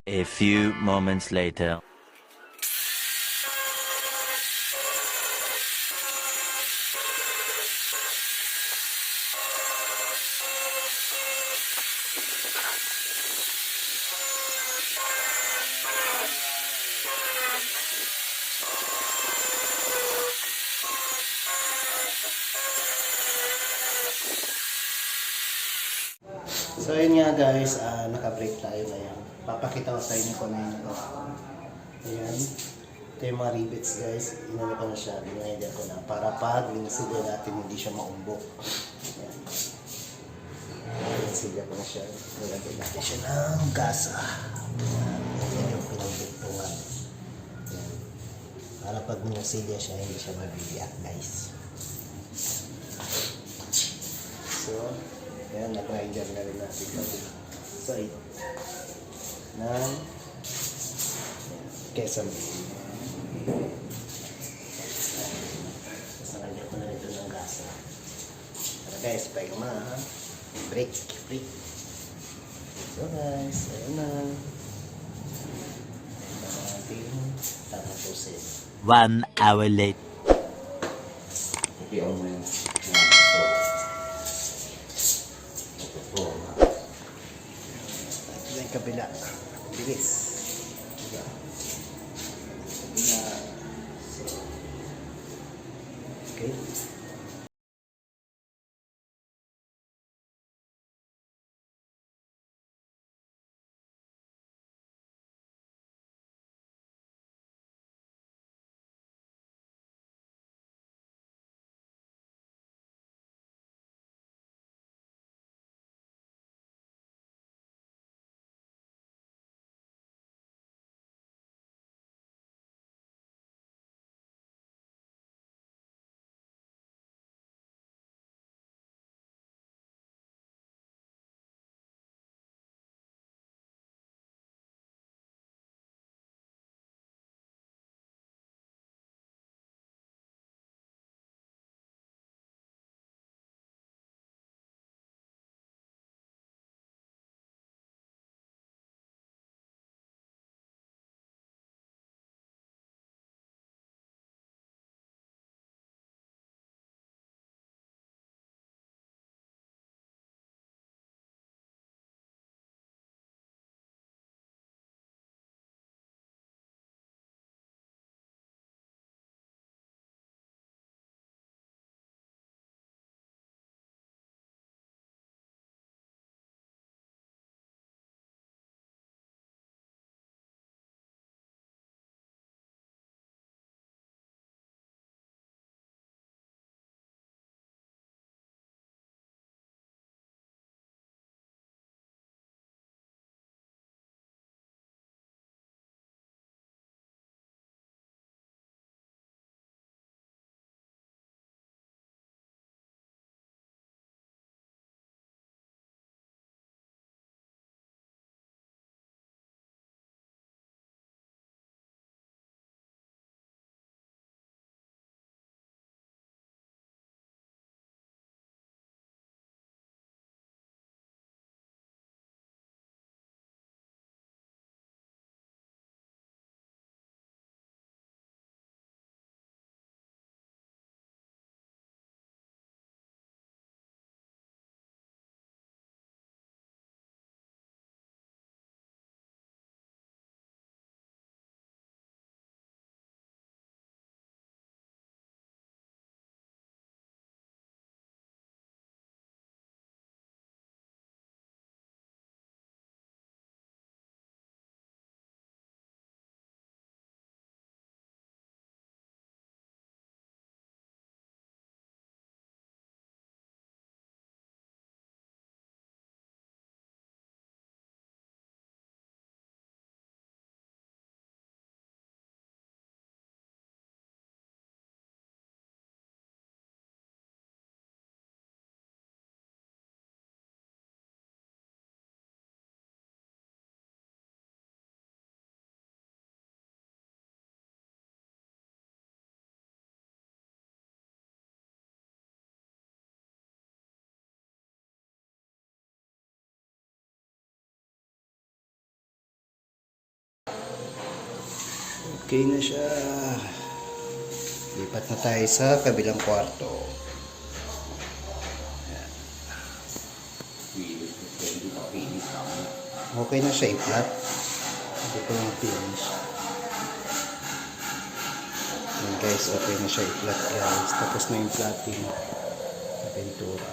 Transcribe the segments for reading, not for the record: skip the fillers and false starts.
A few moments later. So yun nga guys, naka-break tayo ngayon. Papakita ko sa inyo kung ano yun. Ayan. Ito yung mga rivets guys. Inano ko na siya, binayad ko na. Para pag winisilya natin, hindi siya maumbok. Ayan. Winisilya ko na siya. Nilagay natin siya ng gasa. Ayan. Ayan yung pinagdugtungan. Ayan. Para pag winisilya siya, hindi siya mabibiyak guys. So, ayan, na-grinder na rin natin ito. Side ng kesam. Nasakagyan ko na ito ng gasa. Tara guys, pahinga muna ha. Break. So guys, ayun na. Ito na natin tatapusin. 1 hour later. Okay, on mo yan. Ito na yung kabila. Bilis. Kabila. Okay. Okay na siya. Lipat na tayo sa kabilang kwarto. Okay na siya i-flat. Hindi ko lang finish. Yan guys, okay na siya i-flat guys. Tapos na yung flatting sa pintura.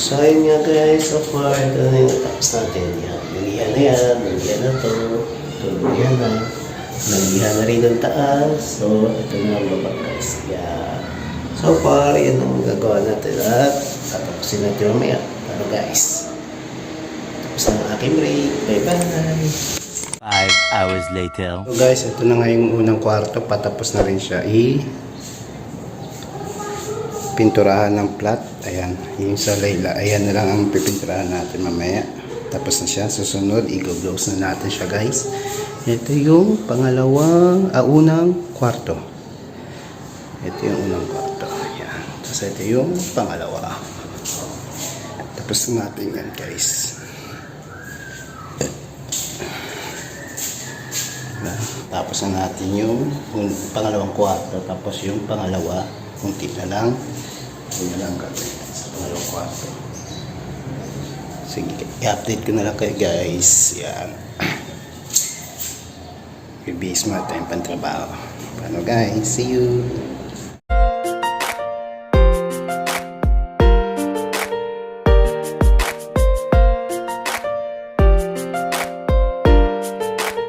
So ayun nga guys, so far, ito na yung tapos natin. Yan, nalihan na yan, nalihan na to, tuluyan na, nalihan na rin ang taas. So ito na ang baba guys. Yan. So far, yan ang gagawa natin at tatapusin natin mamaya. Ano guys? Tapos ang aking break. Bye-bye! 5 hours later. So guys, ito na nga yung unang kwarto. Patapos na rin siya. Pinturahan ng plat. Ayan, yung sa Layla. Ayan na lang ang pipinturahan natin mamaya. Tapos na siya. Susunod, i-gloss na natin siya guys. Ito yung unang kwarto. Ito yung unang kwarto. Ayan. Tapos ito yung pangalawa. Tapos natin yan guys. Tapos na natin yung pangalawang kwarto. Tapos yung pangalawa, kunti na lang. Yun na lang gagawin sa pangalawang kwarto. Sige, i-update ko na lang kayo guys. Yan. Bibis mo tayong pantrabaho. Paano guys? See you!